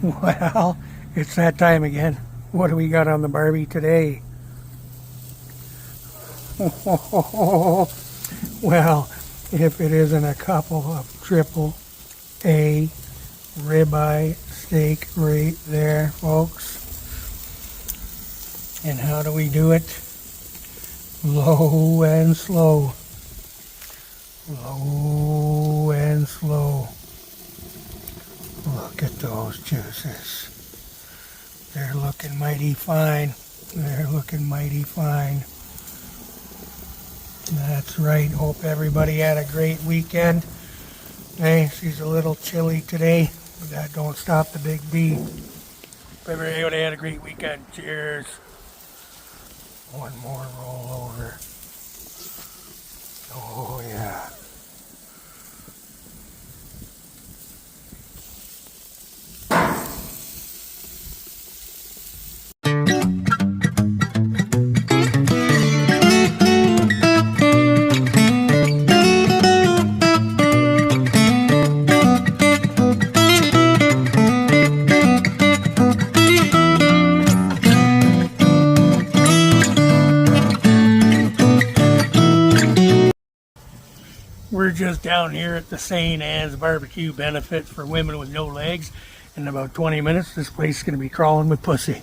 Well, it's that time again. What do we got on the Barbie today? Well, if it isn't a couple of triple A ribeye steak right there, folks. And how do we do it? Low and slow. Low and slow. Look at those juices. They're looking mighty fine. They're looking mighty fine. That's right. Hope everybody had a great weekend. Hey, she's a little chilly today, but that don't stop the big B. Hope everybody had a great weekend. Cheers. One more roll over. Oh, yeah. We're just down here at the St. Anne's Barbecue benefit for women with no legs. In about 20 minutes, this place is going to be crawling with pussy.